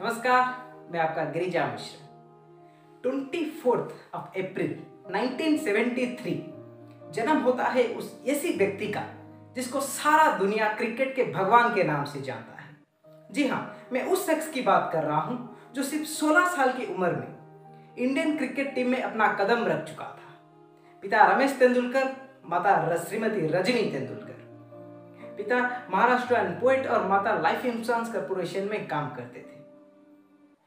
नमस्कार, मैं आपका गिरिजा मिश्रा। 24 अप्रैल 1973 जन्म होता है उस ऐसी व्यक्ति का जिसको सारा दुनिया क्रिकेट के भगवान के नाम से जानता है। जी हाँ, मैं उस शख्स की बात कर रहा हूँ जो सिर्फ 16 साल की उम्र में इंडियन क्रिकेट टीम में अपना कदम रख चुका था। पिता रमेश तेंदुलकर, माता श्रीमती रजनी तेंदुलकर। पिता महाराष्ट्रियन पोएट और माता लाइफ इंश्योरेंस कॉर्पोरेशन में काम करते थे।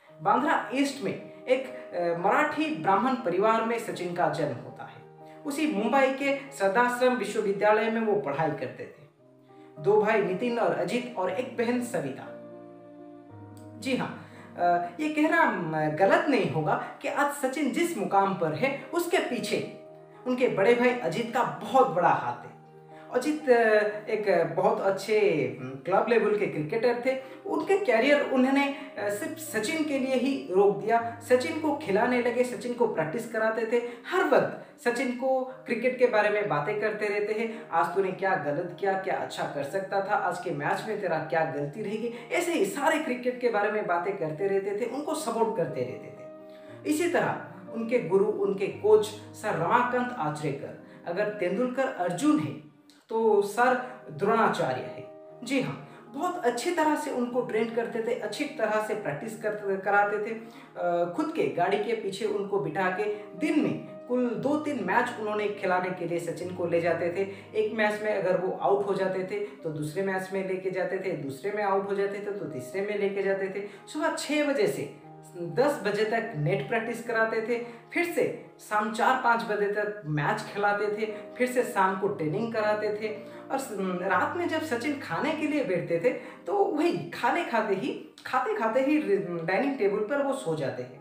बांद्रा ईस्ट में एक मराठी ब्राह्मण परिवार में सचिन का जन्म होता है। उसी मुंबई के श्रद्धाश्रम विश्वविद्यालय में वो पढ़ाई करते थे। 2 भाई नितिन और अजित और एक बहन सविता। जी हाँ, ये कहना गलत नहीं होगा कि आज सचिन जिस मुकाम पर है उसके पीछे उनके बड़े भाई अजित का बहुत बड़ा हाथ है। अजित एक बहुत अच्छे क्लब लेवल के क्रिकेटर थे। उनके कैरियर उन्होंने सिर्फ सचिन के लिए ही रोक दिया। सचिन को खिलाने लगे, सचिन को प्रैक्टिस कराते थे। हर वक्त सचिन को क्रिकेट के बारे में बातें करते रहते हैं। आज तूने क्या गलत किया, क्या अच्छा कर सकता था, आज के मैच में तेरा क्या गलती रहेगी, ऐसे ही सारे क्रिकेट के बारे में बातें करते रहते थे, उनको सपोर्ट करते रहते थे। इसी तरह उनके गुरु, उनके कोच सर रमाकांत आचरेकर। अगर तेंदुलकर अर्जुन है तो सर द्रोणाचार्य है। जी हाँ, बहुत अच्छी तरह से उनको ट्रेन करते थे, अच्छी तरह से प्रैक्टिस कराते थे। खुद के गाड़ी के पीछे उनको बिठा के दिन में कुल 2-3 मैच उन्होंने खिलाने के लिए सचिन को ले जाते थे। एक मैच में अगर वो आउट हो जाते थे तो दूसरे मैच में लेके जाते थे, दूसरे में आउट हो जाते थे तो तीसरे में लेके जाते थे। सुबह 6 बजे से 10 बजे तक नेट प्रैक्टिस कराते थे, फिर से शाम 4-5 बजे तक मैच खिलाते थे, फिर से शाम को ट्रेनिंग कराते थे। और रात में जब सचिन खाने के लिए बैठते थे तो वही खाते खाते ही डाइनिंग टेबल पर वो सो जाते थे।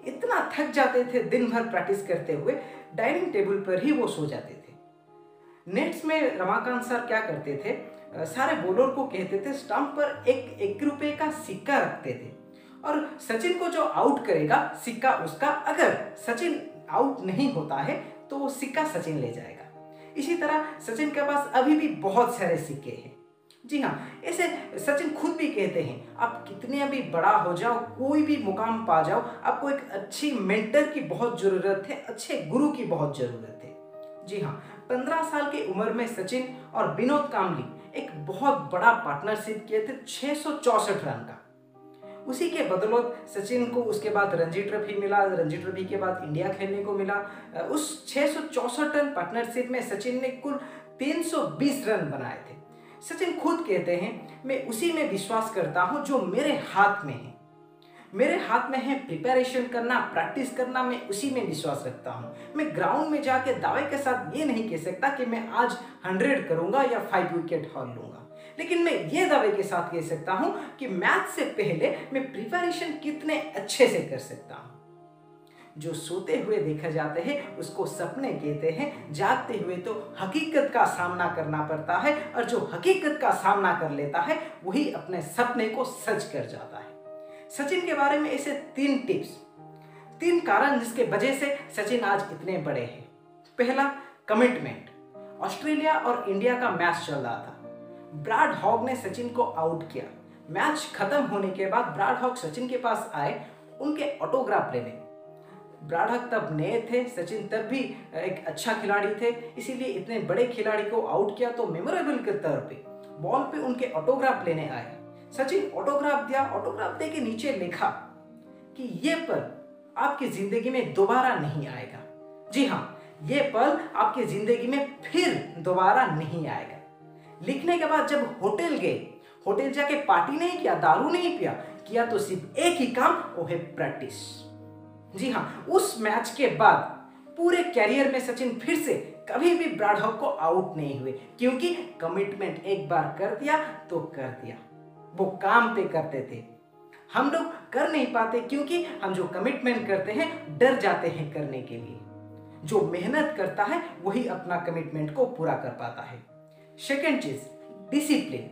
इतना थक जाते थे दिन भर प्रैक्टिस करते हुए, डाइनिंग टेबल पर ही वो सो जाते थे। नेट्स में रमाकांत सर क्या करते थे, सारे बॉलर को कहते थे स्टंप पर एक रुपए का सिक्का रखते थे और सचिन को जो आउट करेगा सिक्का उसका, अगर सचिन आउट नहीं होता है तो वो सिक्का सचिन ले जाएगा। इसी तरह सचिन के पास अभी भी बहुत सारे सिक्के हैं। जी हाँ, ऐसे सचिन खुद भी कहते हैं, आप कितने भी बड़ा हो जाओ, कोई भी मुकाम पा जाओ, आपको एक अच्छी मेंटर की बहुत जरूरत है, अच्छे गुरु की बहुत जरूरत है। जी हाँ, 15 साल की उम्र में सचिन और विनोद कांबली एक बहुत बड़ा पार्टनरशिप किए थे 664 रन का। उसी के बदौलत सचिन को उसके बाद रणजी ट्रॉफी मिला, रणजी ट्रॉफी के बाद इंडिया खेलने को मिला। उस 664 रन पार्टनरशिप में सचिन ने कुल 320 रन बनाए थे। सचिन खुद कहते हैं, मैं उसी में विश्वास करता हूं जो मेरे हाथ में है। मेरे हाथ में है प्रिपरेशन करना, प्रैक्टिस करना, मैं उसी में विश्वास रखता हूं। मैं ग्राउंड में जाके दावे के साथ ये नहीं कह सकता कि मैं आज 100 करूंगा या 5 विकेट हार लूंगा, लेकिन मैं ये दावे के साथ कह सकता हूं कि मैच से पहले मैं प्रिपरेशन कितने अच्छे से कर सकता हूं। जो सोते हुए देखा जाते हैं उसको सपने कहते हैं, जागते हुए तो हकीकत का सामना करना पड़ता है, और जो हकीकत का सामना कर लेता है वही अपने सपने को सच कर जाता है। सचिन के बारे में ऐसे 3 टिप्स, 3 कारण जिसके वजह से सचिन आज इतने बड़े हैं। पहला, कमिटमेंट। ऑस्ट्रेलिया और इंडिया का मैच चल रहा था। ब्रैड हॉग ने सचिन को आउट किया। मैच खत्म होने के बाद ब्रैड हॉग सचिन के पास आए उनके ऑटोग्राफ लेने। ब्रैड हॉग तब नए थे, सचिन तब भी एक अच्छा खिलाड़ी थे, इसीलिए इतने बड़े खिलाड़ी को आउट किया तो मेमोरेबल के तौर पे बॉल पे उनके ऑटोग्राफ लेने आए। सचिन ऑटोग्राफ दिया, ऑटोग्राफ दे के नीचे लिखा कि ये पल आपकी जिंदगी में दोबारा नहीं आएगा। जी हाँ, ये पल आपकी जिंदगी में फिर दोबारा नहीं आएगा। लिखने के बाद जब होटल गए, होटल जाके पार्टी नहीं किया, दारू नहीं किया तो सिर्फ एक ही काम, वो है प्रैक्टिस। जी हाँ, उस मैच के बाद पूरे कैरियर में सचिन फिर से कभी भी ब्रैड हॉग को आउट नहीं हुए, क्योंकि कमिटमेंट एक बार कर दिया तो कर दिया। वो काम पे करते थे। हम लोग कर नहीं पाते क्योंकि हम जो कमिटमेंट करते हैं डर जाते हैं करने के लिए। जो मेहनत करता है वही अपना कमिटमेंट को पूरा कर पाता है। सेकेंड चीज, डिसिप्लिन।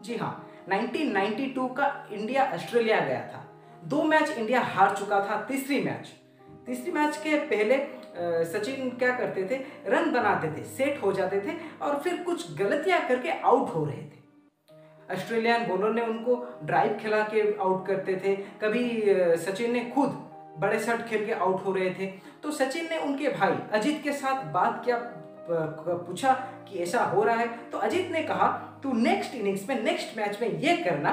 जी हाँ, 1992 का इंडिया ऑस्ट्रेलिया गया था। 2 मैच इंडिया हार चुका था। तीसरी मैच के पहले सचिन क्या करते थे, रन बनाते थे, सेट हो जाते थे और फिर कुछ गलतियां करके आउट हो रहे थे। ऑस्ट्रेलियन बॉलर ने उनको ड्राइव खिला के आउट करते थे, कभी सचिन ने खुद बड़े शॉट खेल के आउट हो रहे थे। तो सचिन ने उनके भाई अजीत के साथ बात किया, पूछा कि ऐसा हो रहा है। तो अजीत ने कहा तू नेक्स्ट इनिंग्स में, नेक्स्ट मैच में ये करना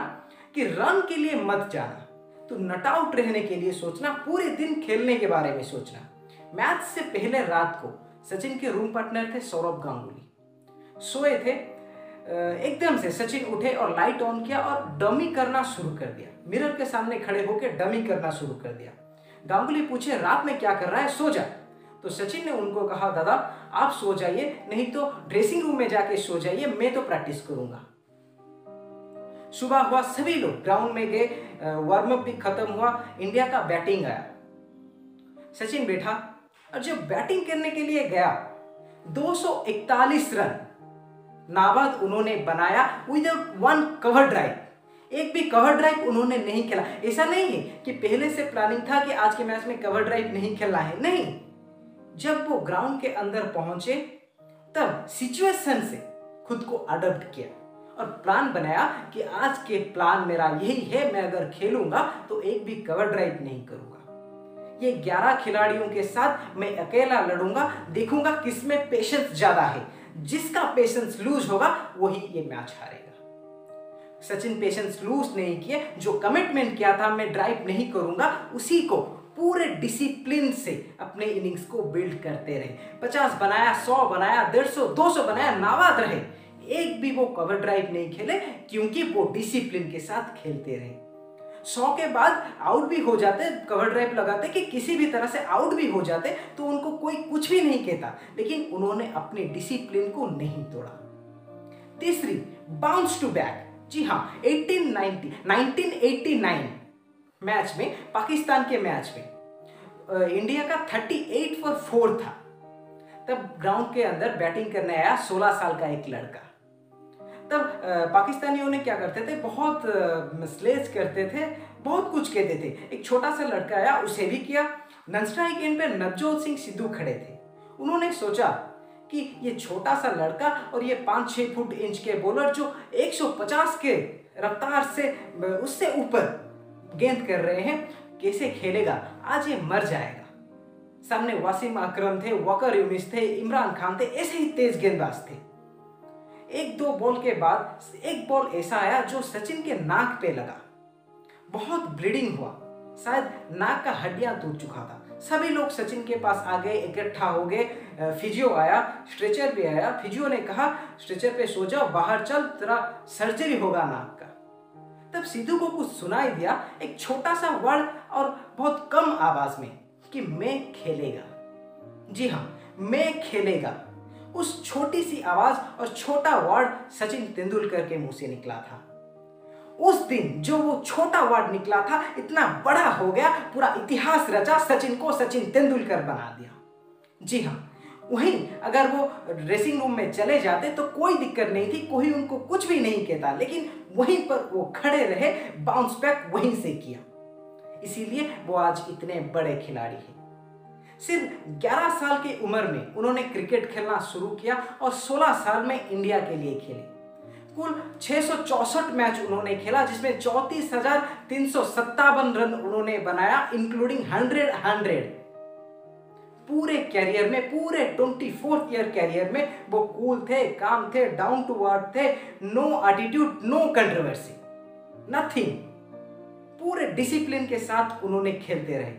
कि रन के लिए मत जाना, तू नट आउट रहने के लिए सोचना, पूरे दिन खेलने के बारे में सोचना। मैच से पहले रात को सचिन के रूम पार्टनर थे सौरभ गांगुली, सोए थे। एकदम से सचिन उठे और लाइट ऑन किया और डमी करना शुरू कर दिया। मिरर के सामने खड़े होकर डमी करना शुरू कर दिया। गांगुली पूछे रात में क्या कर रहा है, सो जा। तो सचिन ने उनको कहा दादा आप सो जाइए, नहीं तो ड्रेसिंग रूम में जाके सो जाइए, मैं तो प्रैक्टिस करूंगा। सुबह हुआ, सभी लोग ग्राउंड में गए, वार्म अप भी खत्म हुआ, इंडिया का बैटिंग आया। सचिन बैठा और जब बैटिंग करने के लिए गया 241 रन नाबाद उन्होंने बनाया विदाउट वन कवर ड्राइव। एक भी कवर ड्राइव उन्होंने नहीं खेला। ऐसा नहीं है कि पहले से प्लानिंग था कि आज के मैच में कवर ड्राइव नहीं खेलना है, नहीं। जब वो ग्राउंड के अंदर पहुंचे तब सिचुएशन से खुद को अडॉप्ट किया और प्लान बनाया कि आज के प्लान मेरा यही है, मैं अगर खेलूंगा तो एक भी कवर ड्राइव नहीं करूंगा। ये 11 खिलाड़ियों के साथ मैं अकेला लड़ूंगा, देखूंगा किसमें पेशेंस ज्यादा है। जिसका पेशेंस लूज होगा वही ये मैच हारेगा। सचिन पेशेंस लूज नहीं किए, जो कमिटमेंट किया था मैं ड्राइव नहीं करूंगा, उसी को पूरे डिसिप्लिन से अपने इनिंग्स को बिल्ड करते रहे। 50 बनाया, 100 बनाया, 150, 200 बनाया, नाबाद रहे। एक भी वो कवर ड्राइव नहीं खेले क्योंकि वो डिसिप्लिन के साथ खेलते रहे। 100 के बाद आउट भी हो जाते, कवर ड्राइव लगाते कि किसी भी तरह से आउट भी हो जाते तो उनको कोई कुछ भी नहीं कहता, लेकिन उन्होंने अपने डिसिप्लिन को नहीं तोड़ा। तीसरी, बाउंस टू बैक। जी हाँ, 1989 मैच में, पाकिस्तान के मैच में इंडिया का 38 for 4 था। तब ग्राउंड के अंदर बैटिंग करने आया 16 साल का एक लड़का। तब पाकिस्तानियों ने क्या करते थे, बहुत स्लेज करते थे, बहुत कुछ कहते थे। एक छोटा सा लड़का आया, उसे भी किया। नन स्ट्राइक एंड पे नवजोत सिंह सिद्धू खड़े थे। उन्होंने सोचा कि ये छोटा सा लड़का और ये 5-6 फुट इंच के बॉलर जो 150 के रफ्तार से उससे ऊपर गेंद कर रहे हैं, कैसे खेलेगा, आज ये मर जाएगा। सामने वासिम अकरम थे, वकर यूनिस थे, इमरान खान थे, ऐसे ही तेज गेंदबाज थे। 1-2 बॉल के बाद एक बॉल ऐसा आया जो सचिन के नाक पे लगा, बहुत ब्लीडिंग हुआ, शायद नाक का हड्डियां टूट चुका था। सभी लोग सचिन के पास आ गए, इकट्ठा हो गए। फिजियो आया, स्ट्रेचर भी आया। फिजियो ने कहा स्ट्रेचर पे सो जाओ, बाहर चल, तेरा सर्जरी होगा नाक का। तब सिद्धू को कुछ सुनाई दिया, एक छोटा सा वर्ड और बहुत कम आवाज में, कि मैं खेलेगा। जी हाँ, मैं खेलेगा। उस छोटी सी आवाज और छोटा वर्ड सचिन तेंदुलकर के मुंह से निकला था। उस दिन जो वो छोटा वर्ड निकला था, इतना बड़ा हो गया, पूरा इतिहास रचा, सचिन को सचिन तेंदुलकर बना दिया। जी हाँ, वहीं अगर वो ड्रेसिंग रूम में चले जाते तो कोई दिक्कत नहीं थी, कोई उनको कुछ भी नहीं कहता, लेकिन वहीं पर वो खड़े रहे, बाउंस बैक वहीं से किया। इसीलिए वो आज इतने बड़े खिलाड़ी हैं। सिर्फ 11 साल की उम्र में उन्होंने क्रिकेट खेलना शुरू किया और 16 साल में इंडिया के लिए खेले। कुल 664 मैच उन्होंने खेला, जिसमें 34,357 रन उन्होंने बनाया, इंक्लूडिंग 100। पूरे कैरियर में, पूरे 24th ईयर कैरियर में वो कूल थे, काम थे, डाउन टू अर्थ थे, no attitude, no controversy, nothing. पूरे डिसिप्लिन के साथ उन्होंने खेलते रहे।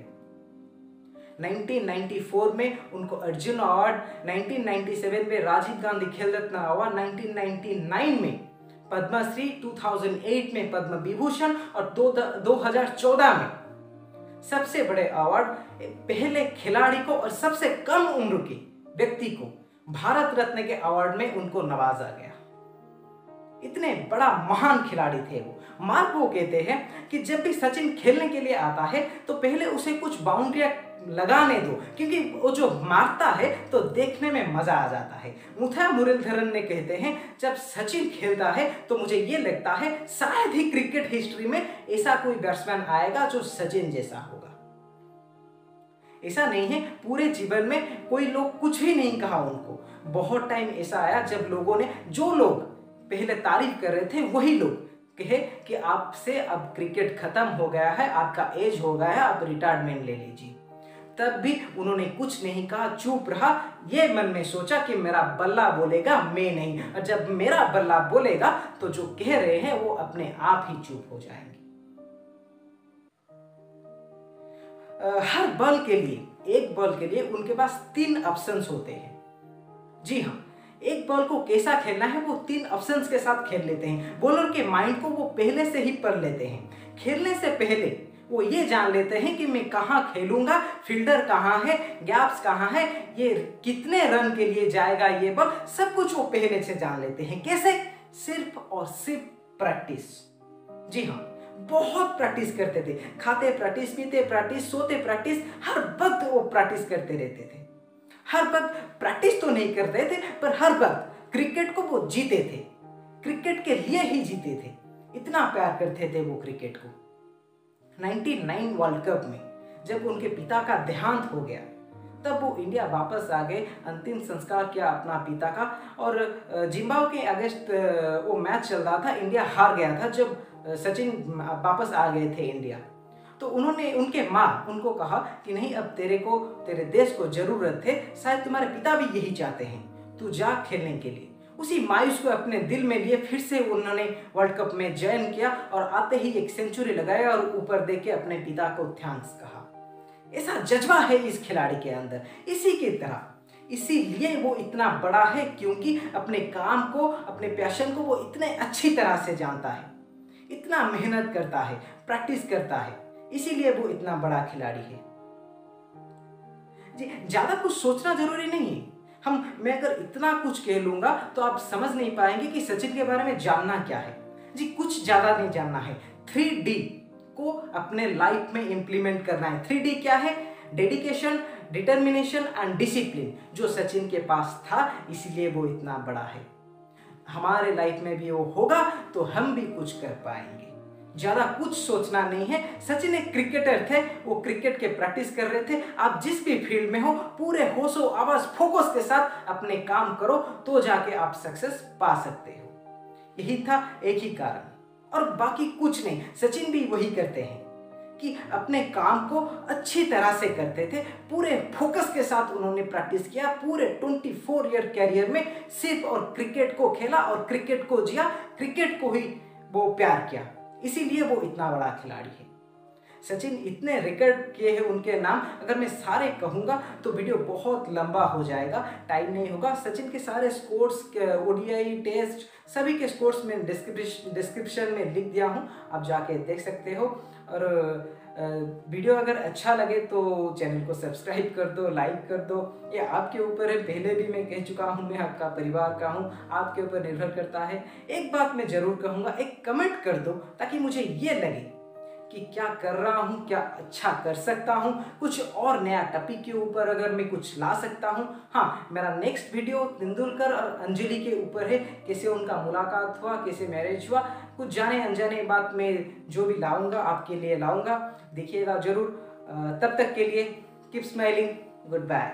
1994 में उनको अर्जुन अवार्ड, 1997 में राजीव गांधी खेल रत्न अवार्ड, 1999 में पद्मश्री, 2008 में पद्म विभूषण और 2014 में सबसे बड़े अवार्ड, पहले खिलाड़ी को और सबसे कम उम्र के व्यक्ति को भारत रत्न के अवार्ड में उनको नवाजा गया। इतने बड़ा महान खिलाड़ी थे वो। मार्को कहते हैं कि जब भी सचिन खेलने के लिए आता है तो पहले उसे कुछ बाउंड्रियां लगाने दो, क्योंकि वो जो मारता है तो देखने में मजा आ जाता है। मुथैया मुरलीधरन ने कहते हैं जब सचिन खेलता है तो मुझे ये लगता है शायद ही क्रिकेट हिस्ट्री में ऐसा कोई बैट्समैन आएगा जो सचिन जैसा होगा। ऐसा नहीं है, पूरे जीवन में कोई लोग कुछ भी नहीं कहा उनको। बहुत टाइम ऐसा आया जब लोगों ने, जो लोग पहले तारीफ कर रहे थे वही लोग कहे कि आपसे अब क्रिकेट खत्म हो गया है, आपका एज हो गया है, आप रिटायरमेंट ले लीजिए। तब भी उन्होंने कुछ नहीं कहा, चुप रहा। ये मन में सोचा कि मेरा बल्ला बोलेगा, मैं नहीं, और जब मेरा बल्ला बोलेगा तो जो कह रहे हैं वो अपने आप ही चुप हो जाएंगे। हर बॉल के लिए, एक बॉल के लिए उनके पास 3 ऑप्शंस होते हैं। जी हाँ, एक बॉल को कैसा खेलना है वो 3 ऑप्शंस के साथ खेल लेते हैं। बॉलर के माइंड को वो पहले से ही पढ़ लेते हैं। खेलने से पहले वो ये जान लेते हैं कि मैं कहाँ खेलूंगा, फील्डर कहाँ है, गैप्स कहाँ है, ये कितने रन के लिए जाएगा ये बॉल, सब कुछ वो पहले से जान लेते हैं। कैसे? सिर्फ और सिर्फ प्रैक्टिस। जी हाँ, बहुत प्रैक्टिस करते थे। खाते प्रैक्टिस, पीते प्रैक्टिस, सोते प्रैक्टिस, हर वक्त वो प्रैक्टिस करते रहते थे। हर वक्त प्रैक्टिस तो नहीं करते थे, पर हर वक्त क्रिकेट को वो जीते थे, क्रिकेट के लिए ही जीते थे। इतना प्यार करते थे वो क्रिकेट को। 99 वर्ल्ड कप में जब उनके पिता का देहांत हो गया, तब वो इंडिया वापस आ गए। अंतिम संस्कार किया अपना पिता का, और जिम्बाब्वे के अगेंस्ट वो मैच चल रहा था, इंडिया हार गया था। जब सचिन वापस आ गए थे इंडिया, तो उन्होंने, उनके माँ उनको कहा कि नहीं, अब तेरे देश को जरूरत है, शायद तुम्हारे पिता भी यही चाहते हैं, तू जा खेलने के लिए। उसी मायूस को अपने दिल में लिए फिर से उन्होंने वर्ल्ड कप में ज्वाइन किया, और आते ही एक सेंचुरी लगाया और ऊपर देख के अपने पिता को थैंक्स कहा। ऐसा जज्बा है इस खिलाड़ी के अंदर। इसी की तरह, इसीलिए वो इतना बड़ा है, क्योंकि अपने काम को, अपने पैशन को वो इतने अच्छी तरह से जानता है, इतना मेहनत करता है, प्रैक्टिस करता है, इसीलिए वो इतना बड़ा खिलाड़ी है। जी, ज्यादा कुछ सोचना जरूरी नहीं है। मैं अगर इतना कुछ कह लूंगा तो आप समझ नहीं पाएंगे कि सचिन के बारे में जानना क्या है। जी, कुछ ज्यादा नहीं जानना है। 3D को अपने लाइफ में इंप्लीमेंट करना है। 3D क्या है? डेडिकेशन, डिटर्मिनेशन एंड डिसिप्लिन, जो सचिन के पास था, इसलिए वो इतना बड़ा है। हमारे लाइफ में भी वो होगा तो हम भी कुछ कर पाएंगे। ज्यादा कुछ सोचना नहीं है। सचिन एक क्रिकेटर थे, वो क्रिकेट के प्रैक्टिस कर रहे थे। आप जिस भी फील्ड में हो, पूरे होशो आवाज, फोकस के साथ अपने काम करो, तो जाके आप सक्सेस पा सकते हो। यही था एक ही कारण, और बाकी कुछ नहीं। सचिन भी वही करते हैं कि अपने काम को अच्छी तरह से करते थे, पूरे फोकस के साथ उन्होंने प्रैक्टिस किया। पूरे 24 ईयर कैरियर में सिर्फ और क्रिकेट को खेला और क्रिकेट को जिया, क्रिकेट को ही वो प्यार किया, इसीलिए वो इतना बड़ा खिलाड़ी है। सचिन इतने रिकॉर्ड किए हैं उनके नाम, अगर मैं सारे कहूँगा तो वीडियो बहुत लंबा हो जाएगा, टाइम नहीं होगा। सचिन के सारे स्कोर्स, ओडीआई, टेस्ट, सभी के स्कोर्स में डिस्क्रिप्शन में लिख दिया हूँ, आप जाके देख सकते हो। और वीडियो अगर अच्छा लगे तो चैनल को सब्सक्राइब कर दो, लाइक कर दो, ये आपके ऊपर है। पहले भी मैं कह चुका हूँ, मैं आपका परिवार का हूँ, आपके ऊपर निर्भर करता है। एक बात मैं जरूर कहूँगा, एक कमेंट कर दो ताकि मुझे ये लगे कि क्या कर रहा हूँ, क्या अच्छा कर सकता हूँ, कुछ और नया टॉपिक के ऊपर अगर मैं कुछ ला सकता हूँ। हाँ, मेरा नेक्स्ट वीडियो तेंदुलकर और अंजलि के ऊपर है, कैसे उनका मुलाकात हुआ, कैसे मैरिज हुआ, कुछ जाने अनजाने बात में जो भी लाऊंगा आपके लिए लाऊंगा, देखिएगा जरूर। तब तक के लिए कीप स्माइलिंग, गुड बाय।